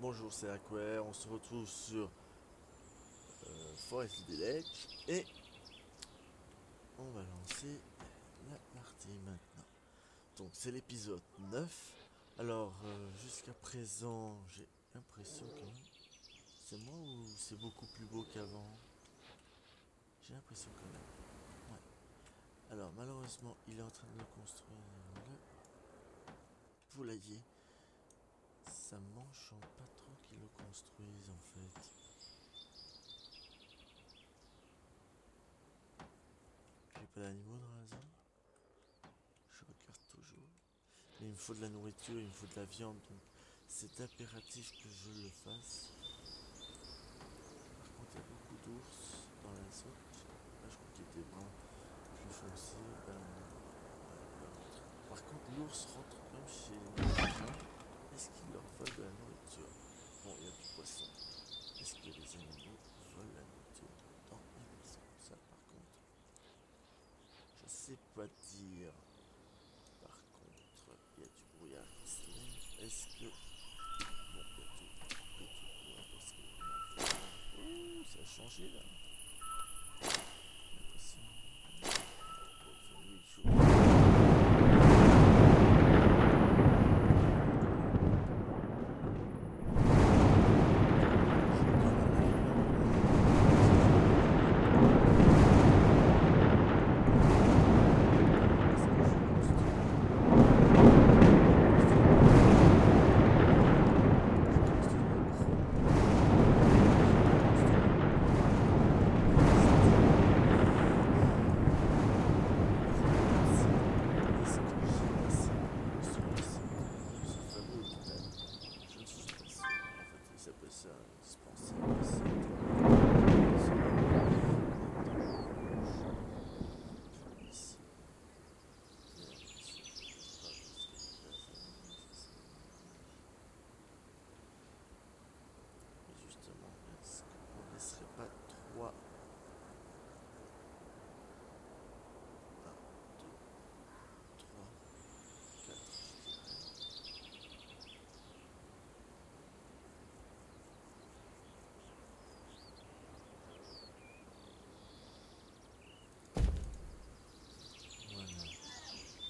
Bonjour, c'est Aquaire, on se retrouve sur Forest Village et on va lancer la partie maintenant. Donc c'est l'épisode 9. Alors jusqu'à présent j'ai l'impression que c'est moi ou c'est beaucoup plus beau qu'avant. J'ai l'impression quand même. Ouais. Alors malheureusement il est en train de construire le poulailler. Ça m'enchante pas trop qu'il le construise en fait. J'ai pas d'animaux dans la zone. Je regarde toujours. Mais il me faut de la nourriture, il me faut de la viande, donc c'est impératif que je le fasse. Par contre, il y a beaucoup d'ours dans la zone. Là, je crois qu'il était brun plus foncé. Par contre, l'ours rentre même chez les gens. Est-ce qu'il leur vole de la nourriture? Bon, il y a du poisson. Est-ce que les animaux volent la nourriture dans les maisons? Ça, par contre, je sais pas dire. Par contre, il y a du brouillard qui se lève. Est-ce que... Bon, il y a tout. Ouais, parce que... Ouh, ça a changé là. J'ai l'impression... Bon, il fait nuit et jour.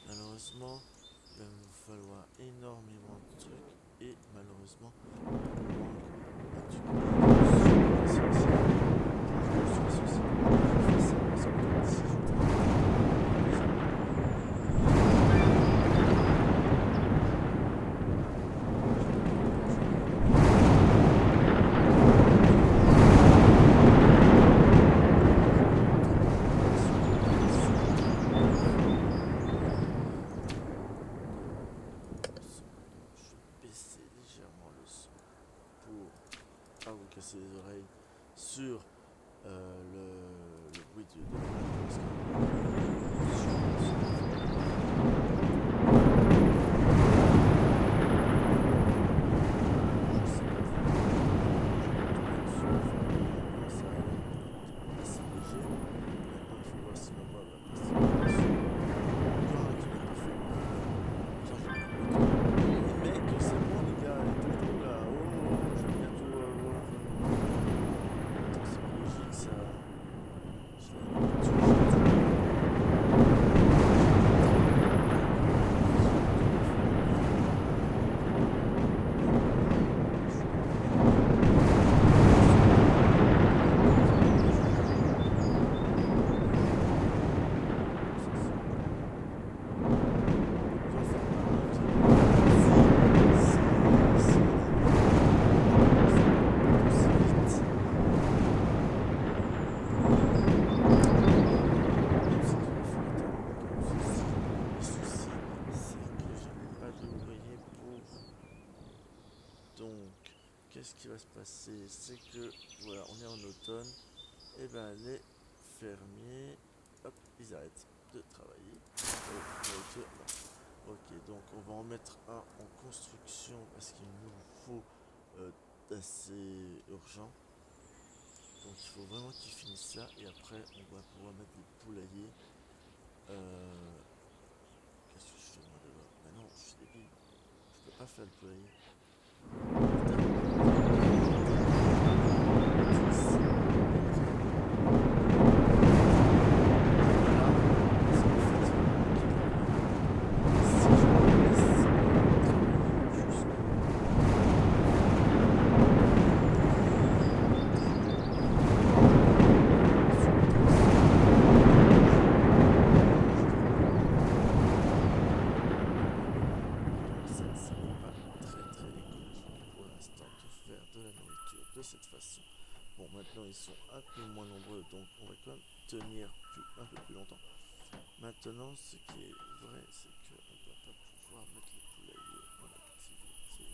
Malheureusement, il va nous falloir énormément de trucs et malheureusement, on manque du coup. Vous casser les oreilles sur le bruit de qu'est-ce qui va se passer? C'est que, voilà, on est en automne, et ben les fermiers, hop, ils arrêtent de travailler. Ok, donc on va en mettre un en construction parce qu'il nous faut d'assez urgent. Donc il faut vraiment qu'ils finissent ça et après on va pouvoir mettre des poulaillers. Qu'est-ce que je fais moi de là? Mais non, je suis débile. Je peux pas faire le poulailler. de cette façon. Bon, maintenant ils sont un peu moins nombreux, donc on va quand même tenir un peu plus longtemps. Maintenant, ce qui est vrai, c'est qu'on ne va pas pouvoir mettre le poulailler en activité.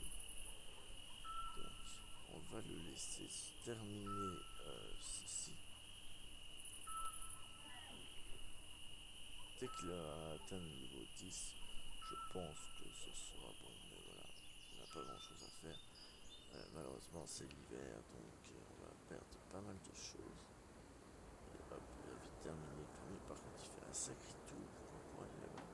Donc, on va le laisser terminer ceci. Dès qu'il a atteint le niveau 10, je pense que ce sera bon. Mais voilà, on n'a pas grand chose à faire. Malheureusement, c'est l'hiver, donc on va perdre pas mal de choses. Et hop, il va vite terminer. Lui, par contre, il fait un sacré tour pour aller là-bas.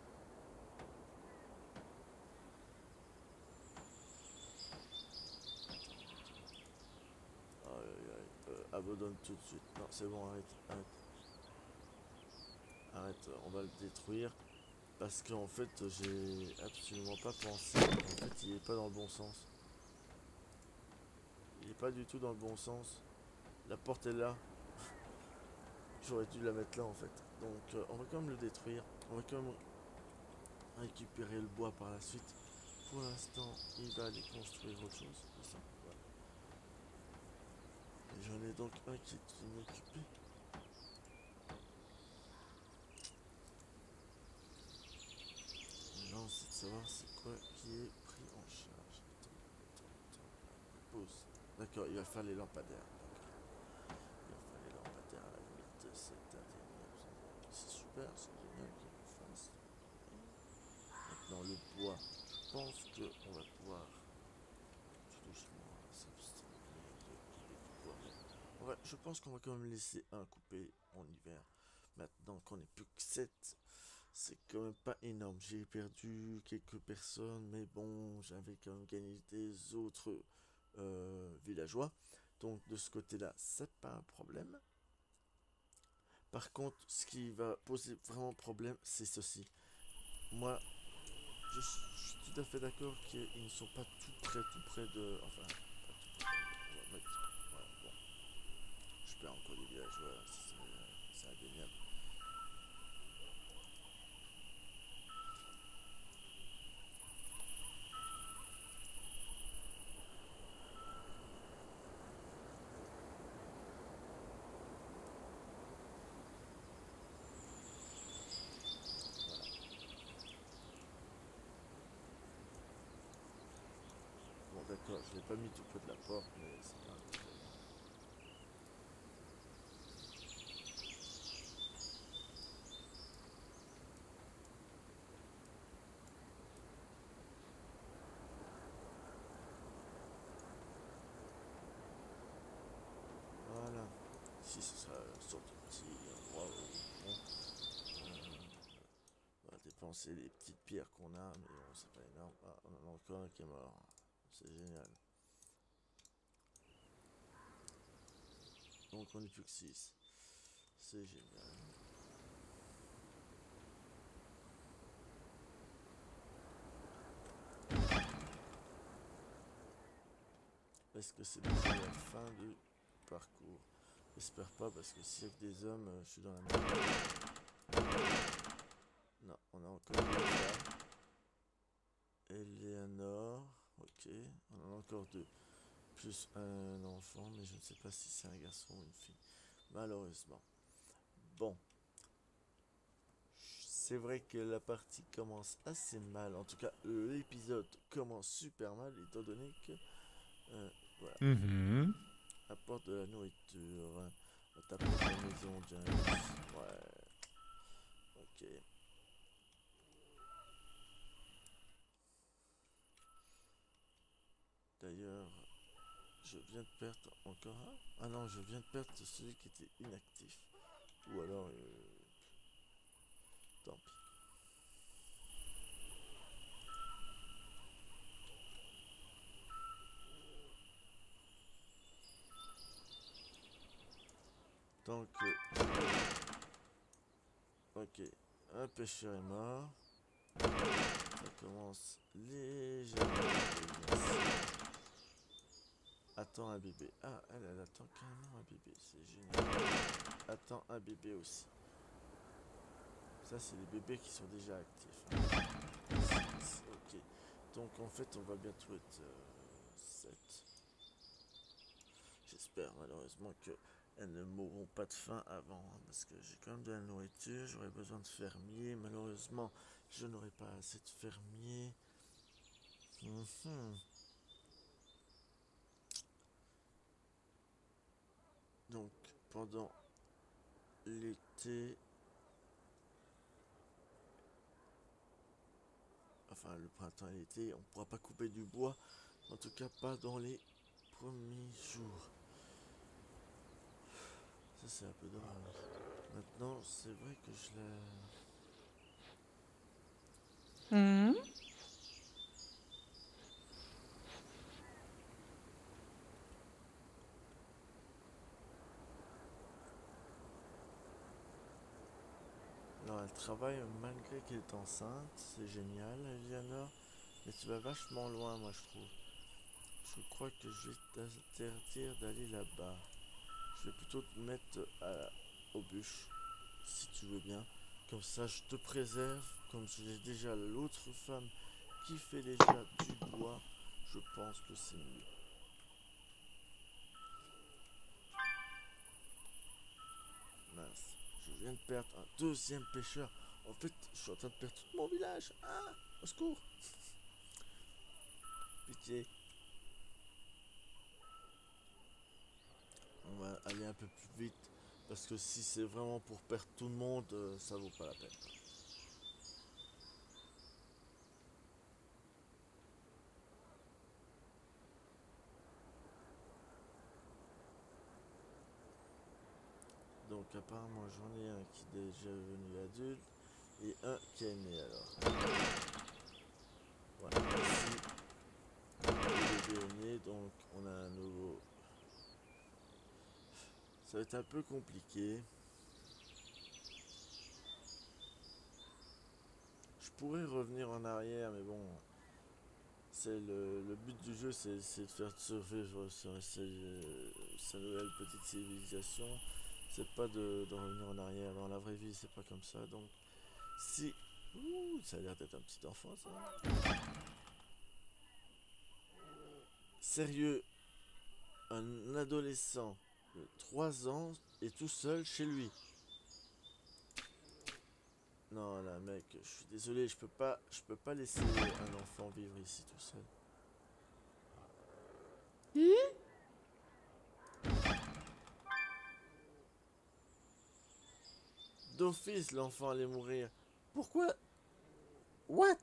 Abandonne tout de suite. Non, c'est bon, arrête. Arrête, on va le détruire. Parce qu'en fait, j'ai absolument pas pensé. En fait, il est pas dans le bon sens. Il est pas du tout dans le bon sens. La porte est là. J'aurais dû la mettre là en fait. Donc, on va quand même le détruire. On va quand même récupérer le bois par la suite. Pour l'instant, il va aller construire autre chose. C'est ça. Ouais. Et j'en ai donc un qui est inoccupé. Maintenant, c'est de savoir c'est quoi qui est pris en charge. Attends. Pause. D'accord, il va faire les lampadaires. Il va faire les lampadaires à la limite. C'est indéniable. C'est super, c'est génial qu'il le fasse. Maintenant, le bois. Je pense qu'on va pouvoir tout doucement s'abstenir de couper du bois. Je pense qu'on va quand même laisser un coupé en hiver. Maintenant qu'on est plus que 7, c'est quand même pas énorme. J'ai perdu quelques personnes, mais bon, j'avais quand même gagné des autres villageois. Donc de ce côté-là, c'est pas un problème. Par contre, ce qui va poser vraiment problème, c'est ceci. Moi, je suis tout à fait d'accord qu'ils ne sont pas tout près de... Enfin, pas tout près. On va mettre... Voilà, bon. Je perds encore des villageois, c'est indéniable. Bon, d'accord, je l'ai pas mis tout près de la porte, mais c'est pas un problème. Voilà. Ici, ce sera une sorte de petit... Waouh, bon. On va dépenser les petites pierres qu'on a, mais bon, c'est pas énorme. Ah, on en a encore un qui est mort. C'est génial. Donc on est plus que 6. C'est génial. Est-ce que c'est déjà la fin du parcours? J'espère pas, parce que s'il y a que des hommes, je suis dans la merde. Non, on a encore Eleanor. Ok, on en a encore deux. Plus un enfant, mais je ne sais pas si c'est un garçon ou une fille. Malheureusement. Bon. C'est vrai que la partie commence assez mal. En tout cas, l'épisode commence super mal, étant donné que... voilà. Mhm. Apporte de la nourriture. T'apportes la maison, James. Ouais. Ok. D'ailleurs, je viens de perdre encore un. Ah non, je viens de perdre celui qui était inactif. Ou alors, tant pis. Tant que... Ok. Un pêcheur est mort. Ça commence légèrement à devenir... Attends un bébé. Ah, elle attend carrément un bébé. C'est génial. Attends un bébé aussi. Ça, c'est les bébés qui sont déjà actifs. Ok. Donc, en fait, on va bientôt être 7. j'espère malheureusement qu'elles ne mourront pas de faim avant, hein, parce que j'ai quand même de la nourriture, j'aurais besoin de fermiers, malheureusement je n'aurai pas assez de fermiers. Mhm. Donc pendant l'été, enfin le printemps et l'été, on pourra pas couper du bois, en tout cas pas dans les premiers jours. Ça c'est un peu dommage. Maintenant c'est vrai que je l'ai... Mhm. Non, elle travaille malgré qu'elle est enceinte, c'est génial, Eliana. Mais tu vas vachement loin, moi, je trouve. Je crois que je vais t'interdire d'aller là-bas. Je vais plutôt te mettre aux bûches, si tu veux bien. Comme ça, je te préserve. Comme j'ai déjà l'autre femme qui fait déjà du bois, je pense que c'est mieux. Mince, je viens de perdre un deuxième pêcheur. En fait, je suis en train de perdre tout mon village. Ah, au secours. Pitié. On va aller un peu plus vite. Parce que si c'est vraiment pour perdre tout le monde, ça vaut pas la peine. Donc apparemment j'en ai un qui est déjà devenu adulte et un qui est né alors. Voilà, ici le bébé est né, donc on a un nouveau. Ça va être un peu compliqué. Je pourrais revenir en arrière, mais bon, c'est le but du jeu, c'est de faire survivre sa nouvelle petite civilisation. C'est pas de revenir en arrière. Dans la vraie vie, c'est pas comme ça. Donc, si. Ouh, ça a l'air d'être un petit enfant, ça. Sérieux, un adolescent de 3 ans est tout seul chez lui. Non, là, mec, je suis désolé, je peux pas laisser un enfant vivre ici tout seul. D'office, l'enfant allait mourir. Pourquoi? What?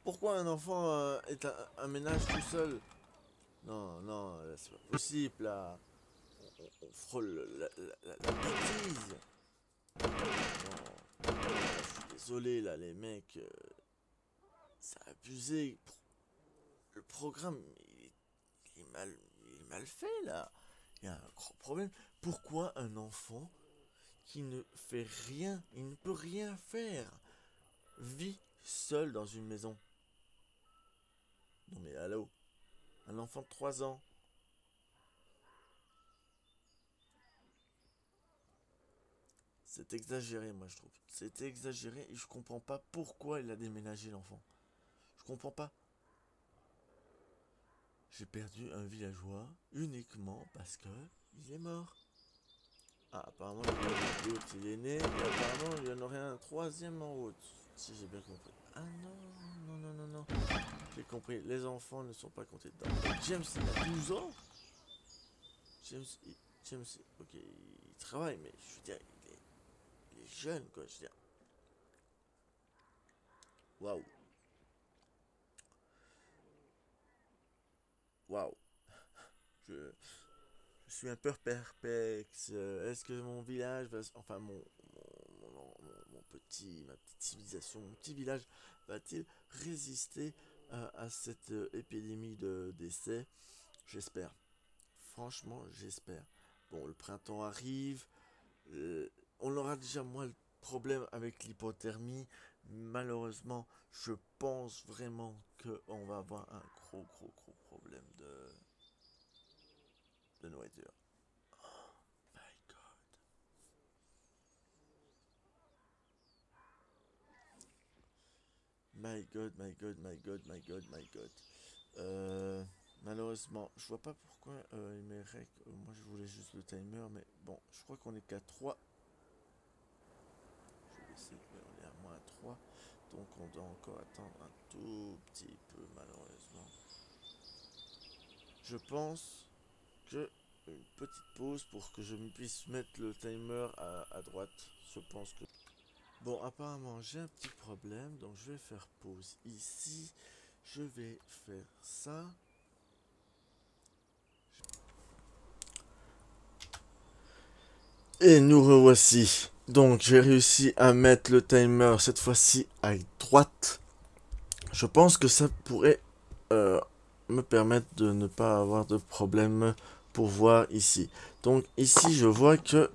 Pourquoi un enfant est un ménage tout seul? Non, non, là, c'est pas possible, là. On frôle la bêtise. Non, je suis désolé, là, les mecs. Ça a abusé. Le programme, il est mal fait, là. Il y a un gros problème. Pourquoi un enfant qui ne fait rien, il ne peut rien faire, vit seul dans une maison? Non mais allô, un enfant de 3 ans. C'est exagéré, moi je trouve. C'est exagéré et je comprends pas pourquoi il a déménagé l'enfant. Je comprends pas. J'ai perdu un villageois uniquement parce que il est mort. Ah, apparemment l'autre il est né et apparemment il y en aurait un troisième en route. Si j'ai bien compris. Ah non, non, non, non, non. J'ai compris, les enfants ne sont pas comptés dedans. James, il a 12 ans. James, James, ok, il travaille, mais je veux dire, il est jeune, quoi. Je veux dire, waouh, waouh. Je, je suis un peu perplexe. Est-ce que mon village va, enfin ma petite civilisation, mon petit village va-t-il résister à cette épidémie de décès? J'espère. Franchement, j'espère. Bon, le printemps arrive. euh, on aura déjà moins le problème avec l'hypothermie. Malheureusement, je pense vraiment qu'on va avoir un gros, gros, gros problème de nourriture. My God. My God, my God, my God, my God, my God. Euh, Malheureusement. malheureusement, je vois pas pourquoi il m'aimerait que moi je voulais juste le timer, mais bon, je crois qu'on est qu'à 3. Je vais laisser, mais on est à moins 3. Donc on doit encore attendre un tout petit peu, malheureusement. Je pense que une petite pause pour que je puisse mettre le timer à droite. Je pense que... Bon, apparemment j'ai un petit problème, donc je vais faire pause ici. Je vais faire ça. Et nous revoici. Donc j'ai réussi à mettre le timer cette fois-ci à droite. Je pense que ça pourrait me permettre de ne pas avoir de problème pour voir ici. Donc ici je vois que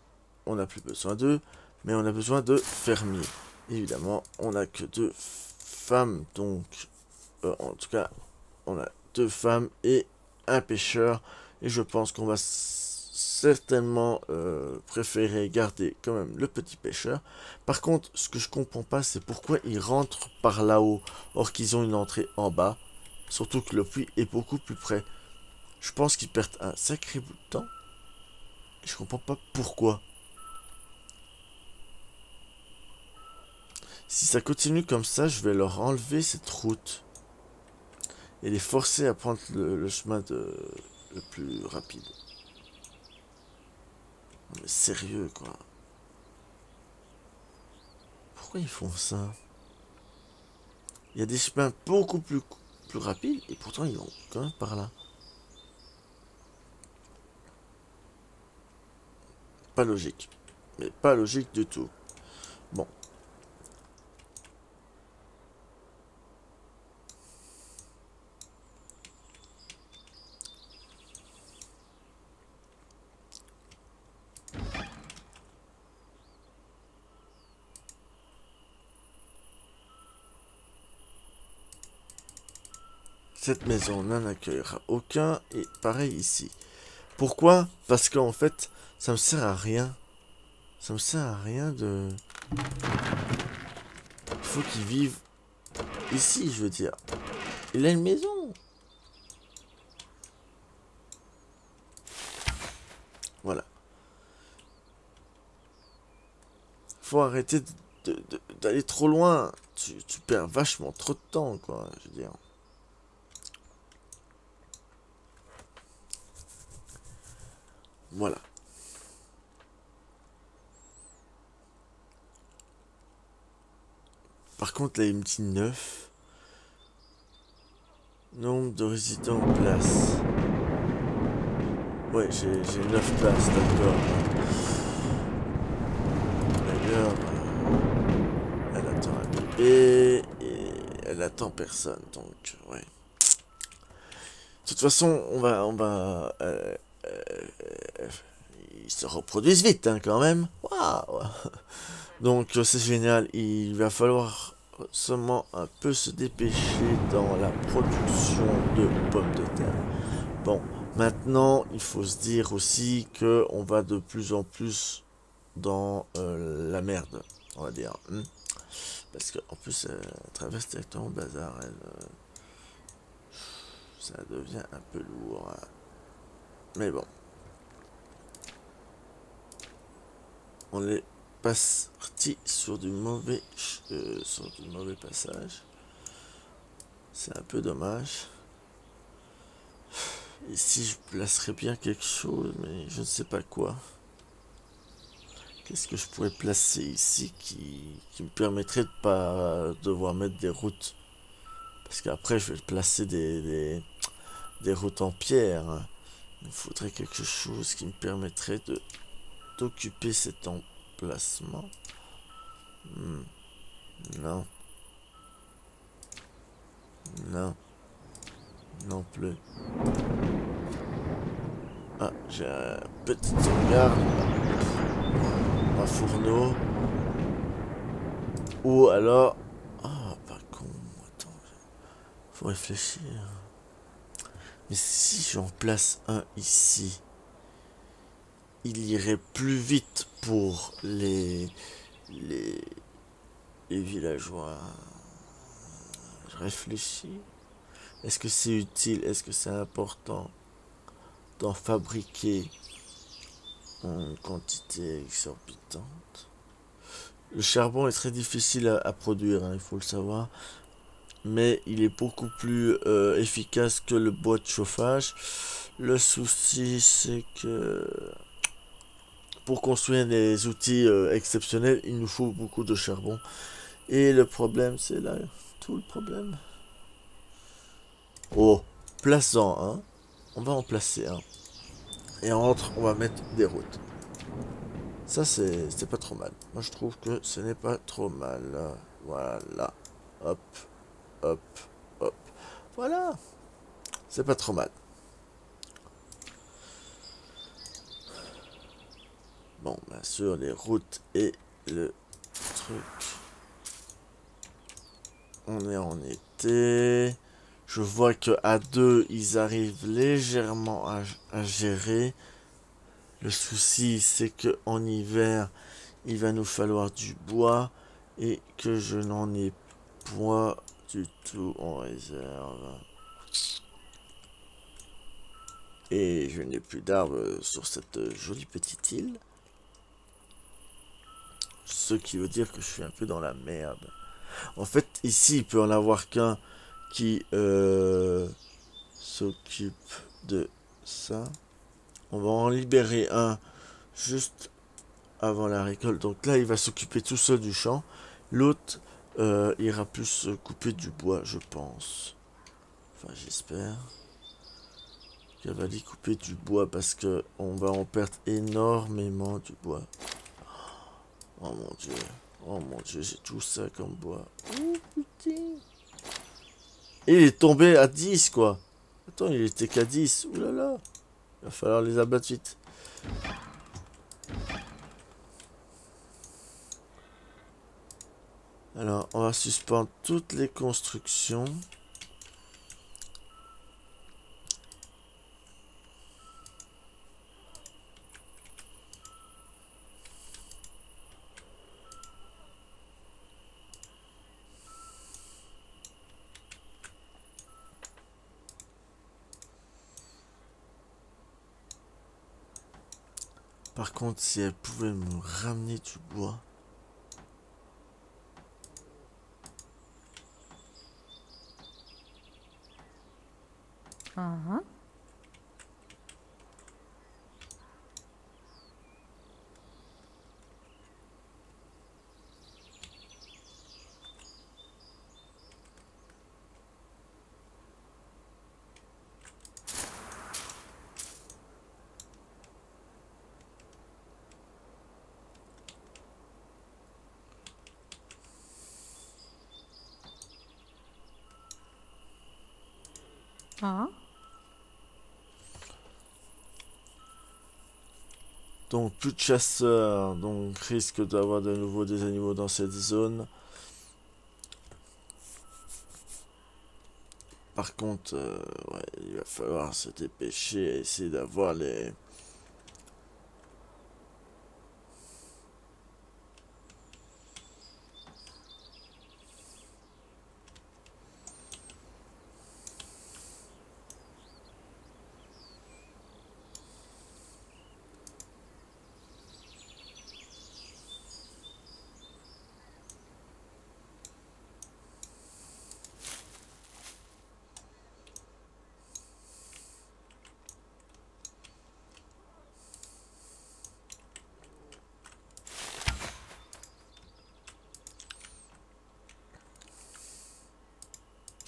on n'a plus besoin d'eux, mais on a besoin de fermiers. Évidemment, on n'a que 2 femmes, donc en tout cas, on a 2 femmes et un pêcheur. Et je pense qu'on va certainement préférer garder quand même le petit pêcheur. Par contre, ce que je comprends pas, c'est pourquoi ils rentrent par là-haut, or qu'ils ont une entrée en bas. Surtout que le puits est beaucoup plus près. Je pense qu'ils perdent un sacré bout de temps. Je comprends pas pourquoi. Si ça continue comme ça, je vais leur enlever cette route. Et les forcer à prendre le chemin le plus rapide. Mais sérieux, quoi. Pourquoi ils font ça? Il y a des chemins beaucoup plus rapides, et pourtant ils vont quand même par là. Pas logique. Mais pas logique du tout. Bon. Cette maison n'en accueillera aucun, et pareil ici. Pourquoi? Parce qu'en fait, ça me sert à rien. Ça me sert à rien de... Il faut qu'ils vivent ici, je veux dire. Il a une maison. Voilà. Faut arrêter d'aller trop loin. Tu perds vachement trop de temps, quoi, je veux dire. Voilà. Par contre, là, il me dit 9. Nombre de résidents en place. Ouais, j'ai 9 places, d'accord. D'ailleurs, elle attend un bébé et elle attend personne, donc ouais. De toute façon, ils se reproduisent vite, hein, quand même. Waouh. Donc c'est génial. Il va falloir seulement un peu se dépêcher dans la production de pommes de terre. Bon, maintenant, il faut se dire aussi que on va de plus en plus dans la merde, on va dire. Parce qu'en plus, elle traverse directement le bazar. Ça devient un peu lourd. Hein. Mais bon. On est parti sur du mauvais passage. C'est un peu dommage. Ici, je placerais bien quelque chose, mais je ne sais pas quoi. Qu'est-ce que je pourrais placer ici qui me permettrait de pas devoir mettre des routes? Parce qu'après, je vais placer des routes en pierre. Hein. Il me faudrait quelque chose qui me permettrait d'occuper cet emplacement. Non. Non. Non plus. Ah, j'ai un petit sauvegarde. Un fourneau. Ou alors... Ah, pas con. Attends. Faut réfléchir. Mais si j'en place un ici, il irait plus vite pour les villageois. Je réfléchis. Est-ce que c'est utile? Est-ce que c'est important d'en fabriquer en une quantité exorbitante? Le charbon est très difficile à produire, hein, il faut le savoir. Mais il est beaucoup plus efficace que le bois de chauffage. Le souci, c'est que pour construire des outils exceptionnels, il nous faut beaucoup de charbon. Et le problème, c'est là tout le problème. Oh, place-en un. On va en placer un. Et entre, on va mettre des routes. Ça, c'est pas trop mal. Moi, je trouve que ce n'est pas trop mal. Voilà. Hop, hop, hop. Voilà. C'est pas trop mal. Bon, bien sûr, les routes et le truc. On est en été. Je vois que à deux, ils arrivent légèrement à gérer. Le souci, c'est que en hiver, il va nous falloir du bois et que je n'en ai point du tout en réserve. Et je n'ai plus d'arbres sur cette jolie petite île. Ce qui veut dire que je suis un peu dans la merde. En fait, ici, il peut en avoir qu'un qui s'occupe de ça. On va en libérer un juste avant la récolte. Donc là, il va s'occuper tout seul du champ. L'autre ira plus couper du bois, je pense. Enfin, j'espère qu'elle va lui couper du bois parce que on va en perdre énormément du bois. Oh mon dieu. Oh mon dieu, j'ai tout ça comme bois. Oh putain. Et il est tombé à 10 quoi. Attends, il était qu'à 10. Ouh là là. Il va falloir les abattre vite. Alors, on va suspendre toutes les constructions. Par contre, si elle pouvait me ramener du bois. Uh-huh. Uh-huh. Donc, plus de chasseurs. Donc, risque d'avoir de nouveau des animaux dans cette zone. Par contre, ouais, il va falloir se dépêcher et essayer d'avoir les...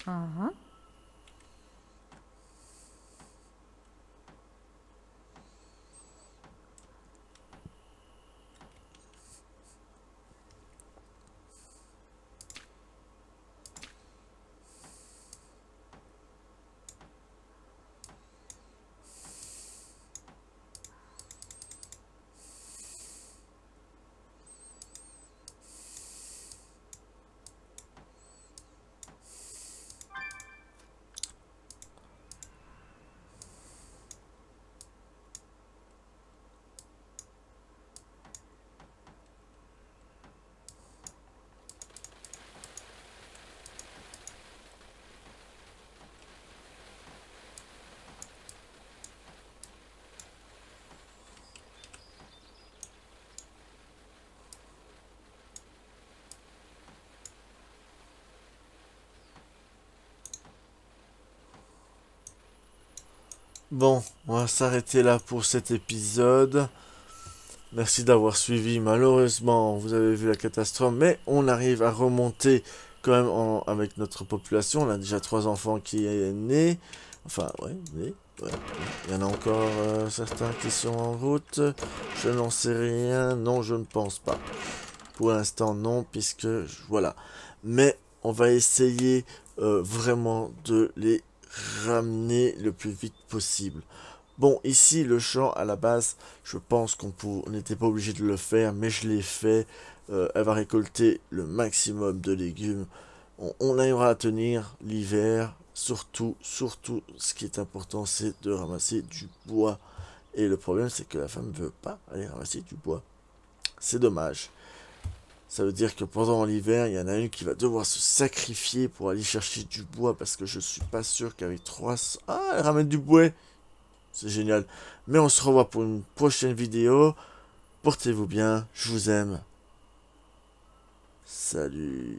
Uh-huh. Bon, on va s'arrêter là pour cet épisode. Merci d'avoir suivi. Malheureusement, vous avez vu la catastrophe, mais on arrive à remonter quand même avec notre population. On a déjà 3 enfants qui est nés. Enfin, ouais, nés. Ouais. Il y en a encore certains qui sont en route. Je n'en sais rien. Non, je ne pense pas. Pour l'instant, non, puisque voilà. Mais on va essayer vraiment de les ramener le plus vite possible. Bon, ici, le champ, à la base, je pense qu'on n'était pas obligé de le faire, mais je l'ai fait. Elle va récolter le maximum de légumes. On arrivera à tenir l'hiver. Surtout, ce qui est important, c'est de ramasser du bois. Et le problème, c'est que la femme ne veut pas aller ramasser du bois. C'est dommage. Ça veut dire que pendant l'hiver, il y en a une qui va devoir se sacrifier pour aller chercher du bois, parce que je suis pas sûr qu'avec 300... Ah, elle ramène du bois. C'est génial. Mais on se revoit pour une prochaine vidéo. Portez-vous bien. Je vous aime. Salut.